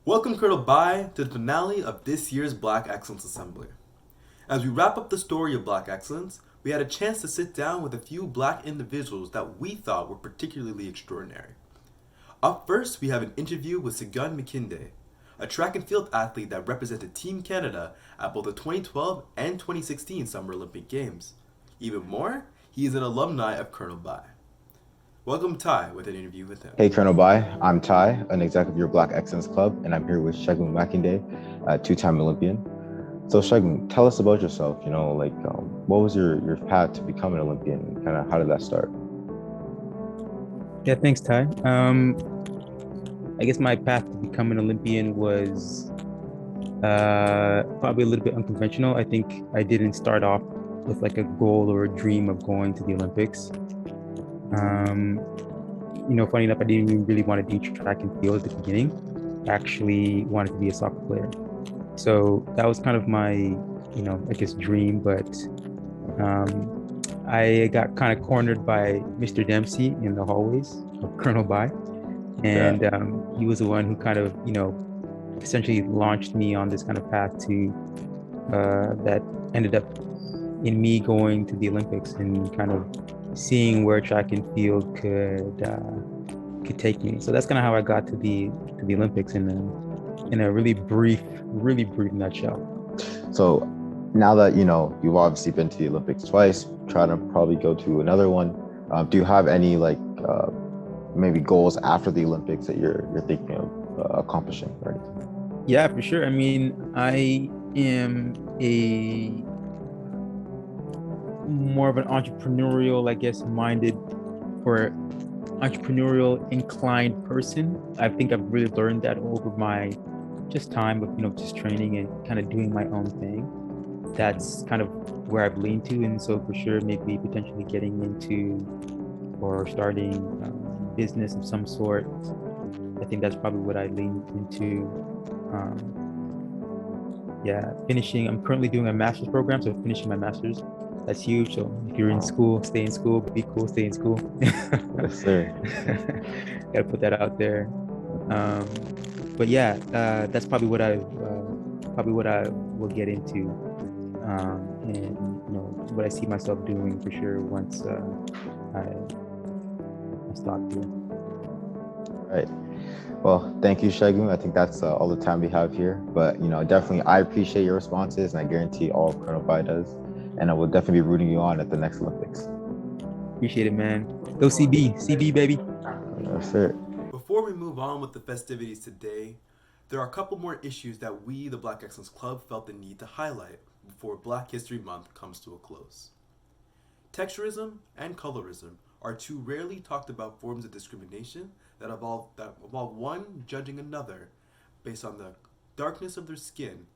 Welcome, Colonel Bai, to the finale of this year's Black Excellence Assembly. As we wrap up the story of Black Excellence, we had a chance to sit down with a few Black individuals that we thought were particularly extraordinary. Up first, we have an interview with Segun Makinde, a track and field athlete that represented Team Canada at both the 2012 and 2016 Summer Olympic Games. Even more, he is an alumni of Colonel Bai. Welcome, Ty, with an interview with him. Hey, Colonel Bai. I'm Ty, an exec of your Black Excellence Club, and I'm here with Segun Makinde, a two-time Olympian. So, Segun, tell us about yourself. What was your path to become an Olympian? Kind of, how did that start? Yeah, thanks, Ty. I guess my path to become an Olympian was probably a little bit unconventional. I think I didn't start off with like a goal or a dream of going to the Olympics. Funny enough, I didn't even really want to do track and field at the beginning. I actually wanted to be a soccer player. So that was kind of my, dream, but I got kind of cornered by Mr. Dempsey in the hallways of Colonel Bai. And he was the one who kind of, essentially launched me on this kind of path to that ended up in me going to the Olympics and kind of seeing where track and field could take me. So that's kind of how I got to the Olympics in a really brief nutshell. So now that you've obviously been to the Olympics twice, trying to probably go to another one. Do you have any maybe goals after the Olympics that you're thinking of accomplishing or anything? Yeah, for sure. I mean, I am a more of an entrepreneurial, minded or entrepreneurial inclined person. I think I've really learned that over my just time of, just training and kind of doing my own thing. That's kind of where I've leaned to. And so for sure, maybe potentially getting into or starting business of some sort. I think that's probably what I leaned into. I'm currently doing a master's program, so finishing my master's. That's huge. So if you're in school, stay in school, be cool, stay in school. Yes, sir. Gotta put that out there. That's probably what I will get into. And what I see myself doing for sure once I start here. Right. Well, thank you, Segun. I think that's all the time we have here. But definitely, I appreciate your responses, and I guarantee all of Colonel Bai does. And I will definitely be rooting you on at the next Olympics. Appreciate it, man. Go CB, baby. That's it. Before we move on with the festivities today, there are a couple more issues that we, the Black Excellence Club, felt the need to highlight before Black History Month comes to a close. Texturism and colorism are two rarely talked about forms of discrimination that involve one judging another based on the darkness of their skin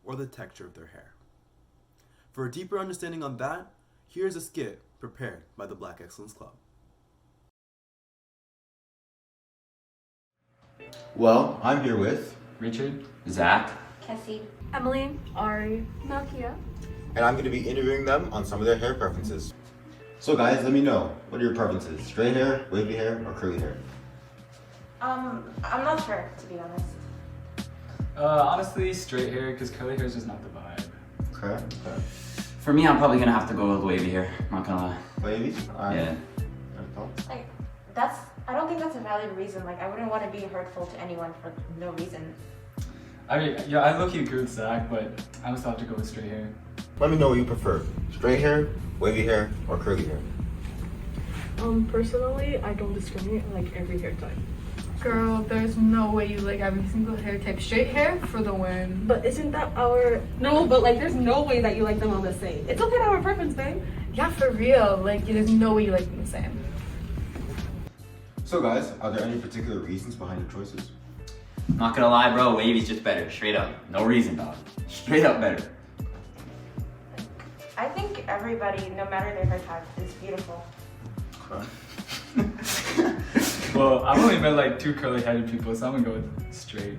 or the texture of their hair. For a deeper understanding on that, here's a skit prepared by the Black Excellence Club. Well, I'm here with Richard, Zach, Cassie, Emily, Ari, Malkia. and I'm going to be interviewing them on some of their hair preferences. So guys, let me know, what are your preferences? Straight hair, wavy hair, or curly hair? I'm not sure, to be honest. honestly, straight hair, because curly hair is just not the vibe. Okay. For me, I'm probably gonna have to go with wavy hair. Not gonna lie. Wavy? Yeah. I don't think that's a valid reason. I wouldn't want to be hurtful to anyone for no reason. I mean, yeah, I look you agree with Zach, but I would still have to go with straight hair. Let me know what you prefer. Straight hair, wavy hair, or curly hair? Personally, I don't discriminate. I like every hair type. Girl, there's no way you like every single hair type. Straight hair for the win. But isn't that our... No, but there's no way that you like them all the same. It's okay to have a preference, babe. Yeah, for real. There's no way you like them the same. So guys, are there any particular reasons behind your choices? Not gonna lie, bro. Wavy's just better. Straight up. No reason, dog. Straight up better. I think everybody, no matter their hair type, is beautiful. Okay. Well, I've only met two curly-headed people, so I'm gonna go with straight.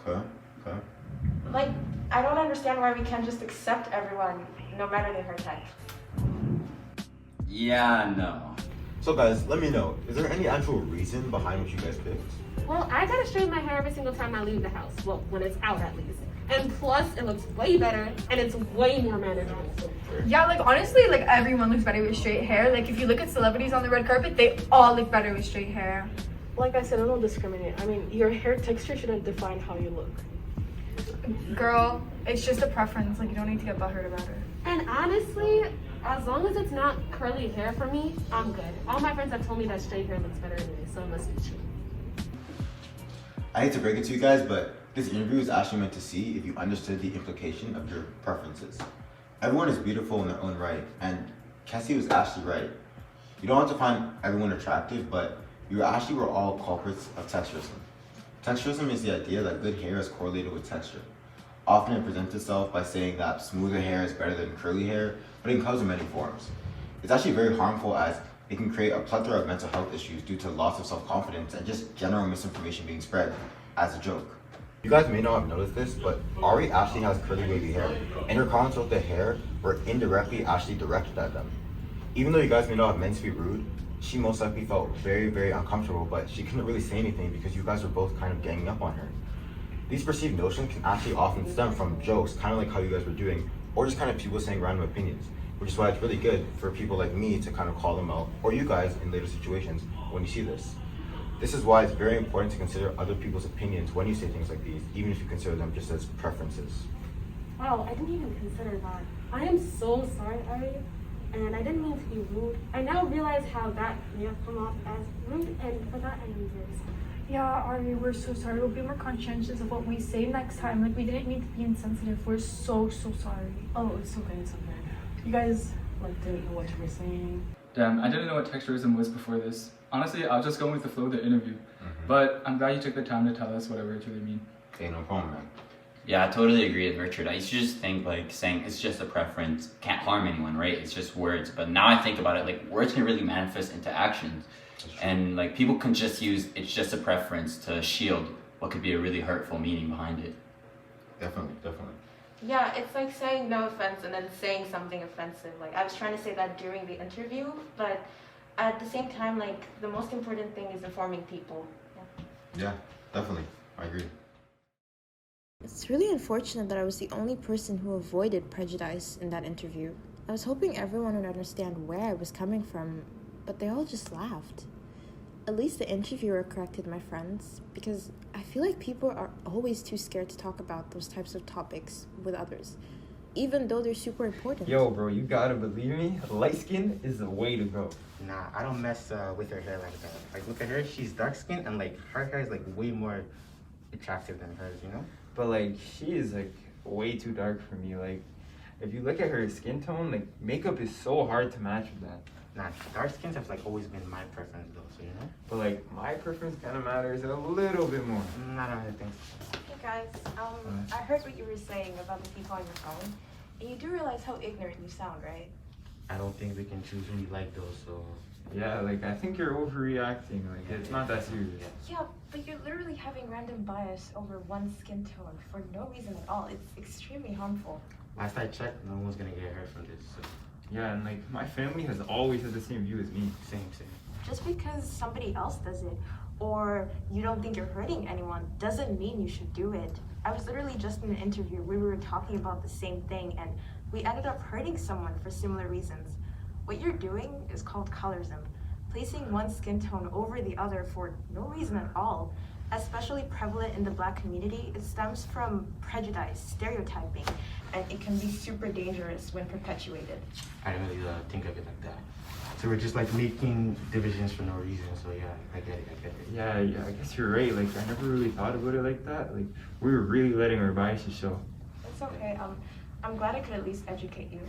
Okay. I don't understand why we can't just accept everyone, no matter their hair type. Yeah, no. So guys, let me know, is there any actual reason behind what you guys picked? Well, I gotta straighten my hair every single time I leave the house. Well, when it's out at least. And plus, it looks way better and it's way more manageable. Yeah, like honestly, like everyone looks better with straight hair. Like if you look at celebrities on the red carpet, they all look better with straight hair. Like I said, I don't discriminate. I mean, your hair texture shouldn't define how you look. Girl, it's just a preference. Like you don't need to get butthurt about it. And honestly, as long as it's not curly hair for me, I'm good. All my friends have told me that straight hair looks better anyway, so it must be true. I hate to break it to you guys, but this interview is actually meant to see if you understood the implication of your preferences. Everyone is beautiful in their own right, and Cassie was actually right. You don't have to find everyone attractive, but you actually were all culprits of texturism. Texturism is the idea that good hair is correlated with texture. Often it presents itself by saying that smoother hair is better than curly hair, but it comes in many forms. It's actually very harmful as it can create a plethora of mental health issues due to loss of self-confidence and just general misinformation being spread as a joke. You guys may not have noticed this, but Ari actually has curly wavy hair, and her comments about the hair were indirectly actually directed at them. Even though you guys may not have meant to be rude, she most likely felt very, very uncomfortable, but she couldn't really say anything because you guys were both kind of ganging up on her. These perceived notions can actually often stem from jokes, kind of like how you guys were doing, or just kind of people saying random opinions, which is why it's really good for people like me to kind of call them out, or you guys in later situations when you see this. This is why it's very important to consider other people's opinions when you say things like these, even if you consider them just as preferences. Wow, I didn't even consider that. I am so sorry, Ari, and I didn't mean to be rude. I now realize how that may have come off as rude, and for that I am very sorry. Yeah, Ari, we're so sorry. We'll be more conscientious of what we say next time. Like we didn't mean to be insensitive. We're so sorry. Oh, it's okay, it's okay. You guys didn't know what you were saying. Damn, I didn't know what texturism was before this. Honestly, I was just going with the flow of the interview. But I'm glad you took the time to tell us what words really mean. Okay, no problem, man. Yeah, I totally agree with Richard. I used to just think saying it's just a preference can't harm anyone, right? It's just words. But now I think about it, words can really manifest into actions. And people can just use it's just a preference to shield what could be a really hurtful meaning behind it. Definitely. Yeah, it's like saying no offense and then saying something offensive. Like I was trying to say that during the interview, but at the same time, the most important thing is informing people. Yeah, definitely. I agree. It's really unfortunate that I was the only person who avoided prejudice in that interview. I was hoping everyone would understand where I was coming from, but they all just laughed. At least the interviewer corrected my friends, because I feel like people are always too scared to talk about those types of topics with others, even though they're super important. Yo, bro, you gotta believe me, light skin is the way to go. Nah, I don't mess with her hair like that. Look at her, she's dark skinned and her hair is way more attractive than hers, you know? But she is way too dark for me. If you look at her skin tone, makeup is so hard to match with that. Nah, dark skins have always been my preference though, so you know? But my preference kind of matters a little bit more. I don't really think so. Hey guys, I heard what you were saying about the people on your phone, and you do realize how ignorant you sound, right? I don't think we can choose who we like though, so... Yeah, I think you're overreacting. It's not that serious. Yeah, but you're literally having random bias over one skin tone for no reason at all. It's extremely harmful. Last I checked, no one's gonna get hurt from this, so... Yeah, and my family has always had the same view as me. Same. Just because somebody else does it, or you don't think you're hurting anyone, doesn't mean you should do it. I was literally just in an interview where we were talking about the same thing, and we ended up hurting someone for similar reasons. What you're doing is called colorism, placing one skin tone over the other for no reason at all. Especially prevalent in the Black community, it stems from prejudice, stereotyping, and it can be super dangerous when perpetuated. I didn't really think of it like that. So we're just making divisions for no reason, so yeah, I get it. Yeah, I guess you're right. I never really thought about it like that. We were really letting our biases show. It's okay. I'm glad I could at least educate you.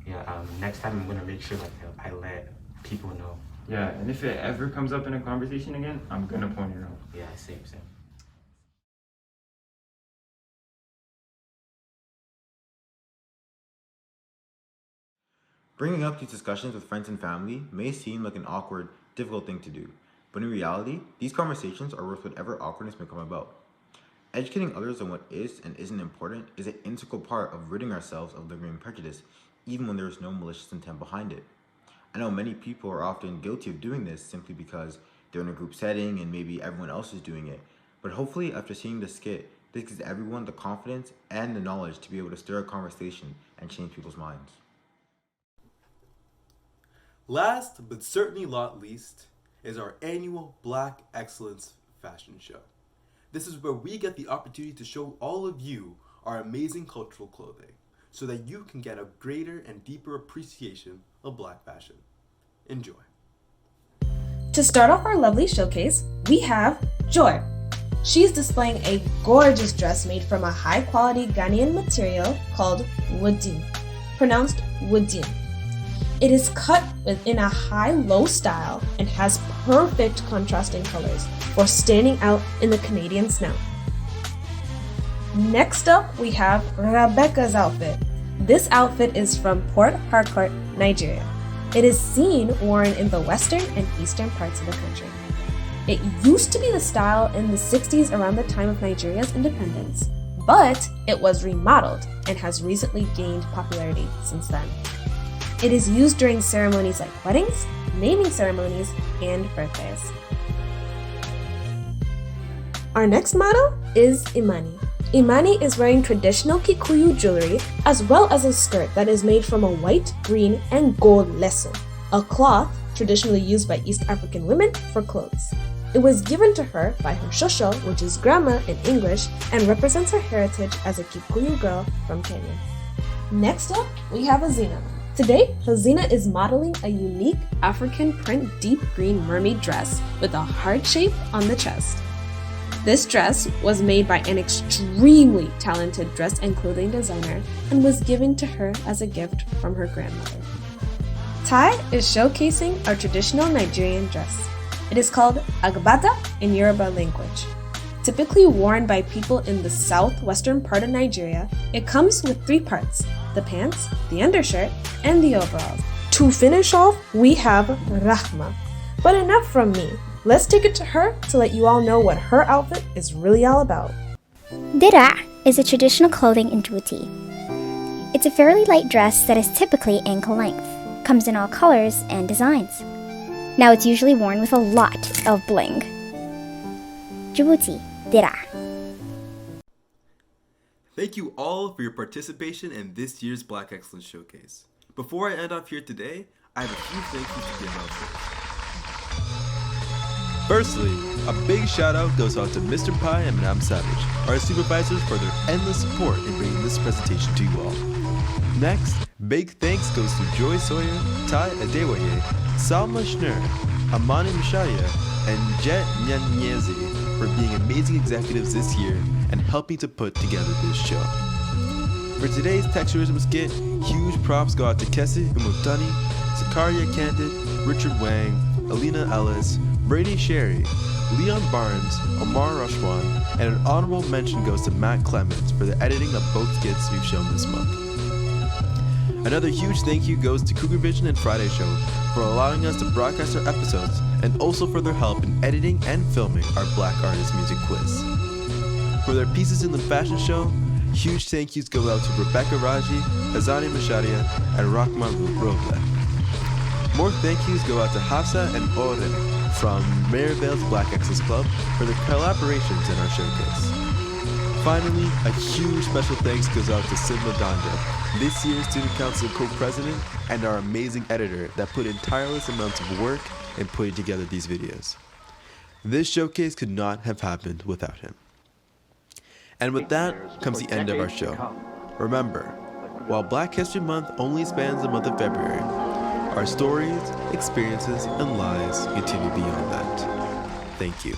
Yeah, next time I'm gonna make sure I let people know. Yeah, and if it ever comes up in a conversation again, I'm gonna point it out. Yeah, same. Bringing up these discussions with friends and family may seem like an awkward, difficult thing to do, but in reality, these conversations are worth whatever awkwardness may come about. Educating others on what is and isn't important is an integral part of ridding ourselves of lingering prejudice, even when there is no malicious intent behind it. I know many people are often guilty of doing this simply because they're in a group setting and maybe everyone else is doing it. But hopefully after seeing the skit, this gives everyone the confidence and the knowledge to be able to stir a conversation and change people's minds. Last but certainly not least is our annual Black Excellence Fashion Show. This is where we get the opportunity to show all of you our amazing cultural clothing so that you can get a greater and deeper appreciation of Black fashion. Enjoy. To start off our lovely showcase, we have Joy. She's displaying a gorgeous dress made from a high-quality Ghanaian material called woodin, pronounced woodin. It is cut within a high-low style and has perfect contrasting colors for standing out in the Canadian snow. Next up, we have Rebecca's outfit. This outfit is from Port Harcourt, Nigeria. It is seen worn in the western and eastern parts of the country. It used to be the style in the 60s around the time of Nigeria's independence, but it was remodeled and has recently gained popularity since then. It is used during ceremonies like weddings, naming ceremonies, and birthdays. Our next model is Imani. Imani is wearing traditional Kikuyu jewelry as well as a skirt that is made from a white, green, and gold leso, a cloth traditionally used by East African women for clothes. It was given to her by her shosho, which is grandma in English, and represents her heritage as a Kikuyu girl from Kenya. Next up, we have Azina. Today, Hazina is modeling a unique African print deep green mermaid dress with a heart shape on the chest. This dress was made by an extremely talented dress and clothing designer and was given to her as a gift from her grandmother. Tai is showcasing our traditional Nigerian dress. It is called agbada in Yoruba language. Typically worn by people in the southwestern part of Nigeria, it comes with 3 parts: the pants, the undershirt, and the overalls. To finish off, we have Rahma. But enough from me. Let's take it to her to let you all know what her outfit is really all about. Dira is a traditional clothing in Djibouti. It's a fairly light dress that is typically ankle length, comes in all colors and designs. Now it's usually worn with a lot of bling. Djibouti, Dira. Thank you all for your participation in this year's Black Excellence Showcase. Before I end off here today, I have a few thank yous to give out first. Firstly, a big shout out goes out to Mr. Pai and Madame Savage, our supervisors, for their endless support in bringing this presentation to you all. Next, big thanks goes to Joy Sawyer, Tai Adewaye, Salma Schnur, Amani Misharia, and Jet Nyanyezi for being amazing executives this year and helping to put together this show. For today's Texturism skit, huge props go out to Kessie Umutani, Zakaria Candid, Richard Wang, Alina Ellis, Brady Sherry, Leon Barnes, Omar Rashwan, and an honorable mention goes to Matt Clemens for the editing of both skits we've shown this month. Another huge thank you goes to Cougar Vision and Friday Show for allowing us to broadcast our episodes and also for their help in editing and filming our Black Artist Music Quiz. For their pieces in the fashion show, huge thank yous go out to Rebecca Raji, Azani Masharia, and Rahma Roble. More thank yous go out to Hafsa and Ore from Maryvale's Black Excellence Club for their collaborations in our showcase. Finally, a huge special thanks goes out to Sidma Danja, this year's Student Council co-president and our amazing editor that put in tireless amounts of work in putting together these videos. This showcase could not have happened without him. And with that comes the end of our show. Remember, while Black History Month only spans the month of February, our stories, experiences, and lives continue beyond that. Thank you.